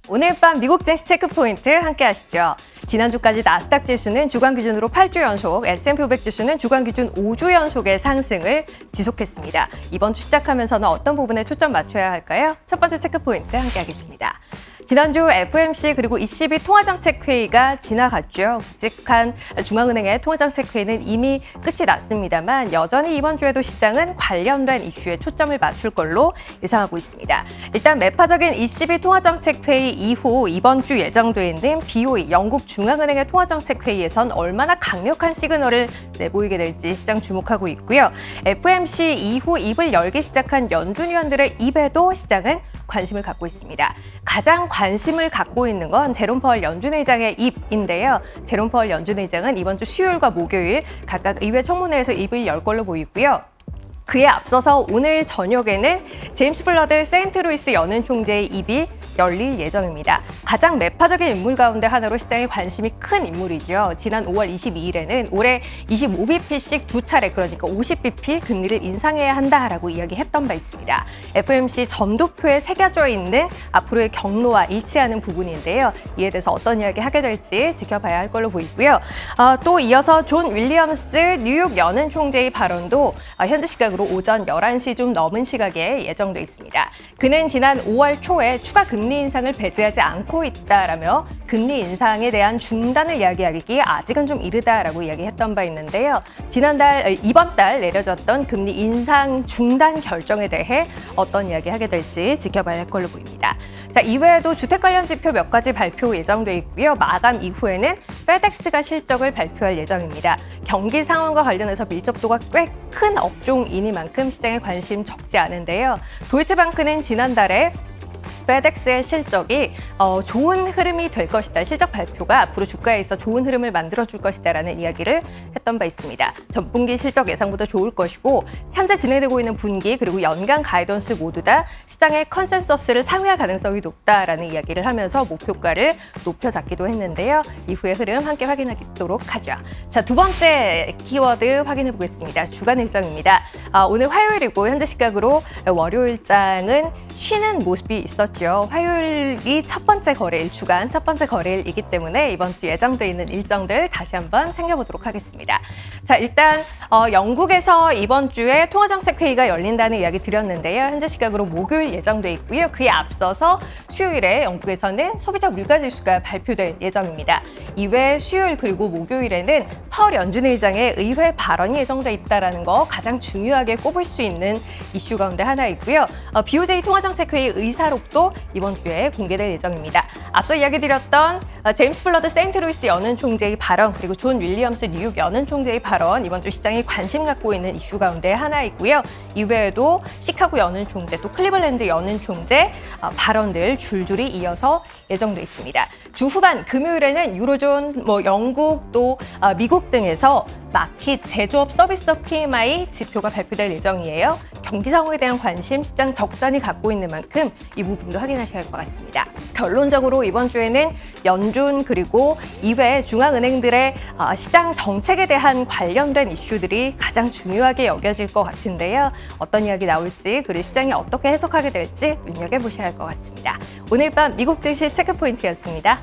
오늘 밤 미국 증시 체크포인트 함께 하시죠. 지난주까지 나스닥 지수는 주간 기준으로 8주 연속, S&P 500 지수는 주간 기준 5주 연속의 상승을 지속했습니다. 이번 주 시작하면서는 어떤 부분에 초점 맞춰야 할까요? 첫 번째 체크포인트 함께 하겠습니다. 지난주 FOMC 그리고 ECB 통화정책회의가 지나갔죠. 묵직한 중앙은행의 통화정책회의는 이미 끝이 났습니다만 여전히 이번 주에도 시장은 관련된 이슈에 초점을 맞출 걸로 예상하고 있습니다. 일단 매파적인 ECB 통화정책회의 이후 이번 주 예정돼 있는 BOE, 영국 중앙은행의 통화정책회의에선 얼마나 강력한 시그널을 내보이게 될지 시장 주목하고 있고요. FOMC 이후 입을 열기 시작한 연준 위원들의 입에도 시장은 관심을 갖고 있습니다. 가장 관심을 갖고 있는 건 제롬 퍼월 연준 의장의 입인데요. 제롬 퍼월 연준 의장은 이번 주 수요일과 목요일 각각 의회 청문회에서 입을 열 걸로 보이고요. 그에 앞서서 오늘 저녁에는 제임스 블러드 세인트루이스 연은 총재의 입이 열릴 예정입니다. 가장 매파적인 인물 가운데 하나로 시장에 관심이 큰 인물이죠. 지난 5월 22일에는 올해 25bp씩 두 차례, 그러니까 50bp 금리를 인상해야 한다라고 이야기했던 바 있습니다. FOMC 점도표에 새겨져 있는 앞으로의 경로와 일치하는 부분인데요. 이에 대해서 어떤 이야기 하게 될지 지켜봐야 할 걸로 보이고요. 또 이어서 존 윌리엄스 뉴욕 연은 총재의 발언도 현지 시각으로 오전 11시 좀 넘은 시각에 예정돼 있습니다. 그는 지난 5월 초에 추가 금리 인상을 배제하지 않고 있다라며 금리 인상에 대한 중단을 이야기하기에 아직은 좀 이르다라고 이야기했던 바 있는데요. 이번 달 내려졌던 금리 인상 중단 결정에 대해 어떤 이야기 하게 될지 지켜봐야 할 걸로 보입니다. 자, 이외에도 주택 관련 지표 몇 가지 발표 예정돼 있고요. 마감 이후에는 페덱스가 실적을 발표할 예정입니다. 경기 상황과 관련해서 밀접도가 꽤 큰 업종이니만큼 시장에 관심 적지 않은데요. 도이체방크는 지난달에 페덱스의 실적이 좋은 흐름이 될 것이다. 실적 발표가 앞으로 주가에 있어 좋은 흐름을 만들어줄 것이다라는 이야기를 했던 바 있습니다. 전분기 실적 예상보다 좋을 것이고 현재 진행되고 있는 분기 그리고 연간 가이던스 모두 다 시장의 컨센서스를 상회할 가능성이 높다라는 이야기를 하면서 목표가를 높여잡기도 했는데요. 이후의 흐름 함께 확인하도록 하죠. 자, 두 번째 키워드 확인해 보겠습니다. 주간 일정입니다. 오늘 화요일이고 현재 시각으로 월요일장은 쉬는 모습이 있었죠. 화요일이 첫 번째 거래일, 주간 첫 번째 거래일이기 때문에 이번 주 예정돼 있는 일정들 다시 한번 챙겨보도록 하겠습니다. 자, 일단 영국에서 이번 주에 통화정책회의가 열린다는 이야기 드렸는데요. 현재 시각으로 목요일 예정돼 있고요. 그에 앞서서 수요일에 영국에서는 소비자 물가지수가 발표될 예정입니다. 이외 수요일 그리고 목요일에는 파월 연준 의장의 의회 발언이 예정돼 있다는 거 가장 중요하게 꼽을 수 있는 이슈 가운데 하나이고요. BOJ 통화정책회의 의사록도 이번 주에 공개될 예정입니다. 앞서 이야기 드렸던 제임스 블러드 세인트루이스 연은 총재의 발언 그리고 존 윌리엄스 뉴욕 연은 총재의 발언 이번 주 시장이 관심 갖고 있는 이슈 가운데 하나이고요. 이외에도 시카고 연은 총재 또 클리블랜드 연은 총재 발언들 줄줄이 이어서 예정돼 있습니다. 주 후반 금요일에는 유로존, 영국 또 미국 등에서 마켓 제조업 서비스 PMI 지표가 발표될 예정이에요. 경기 상황에 대한 관심 시장 적잖이 갖고 있는 만큼 이 부분도 확인하셔야 할 것 같습니다. 결론적으로 이번 주에는 연준 그리고 이외 중앙은행들의 시장 정책에 대한 관련된 이슈들이 가장 중요하게 여겨질 것 같은데요. 어떤 이야기 나올지 그리고 시장이 어떻게 해석하게 될지 눈여겨보셔야 할 것 같습니다. 오늘 밤 미국 증시 체크포인트였습니다.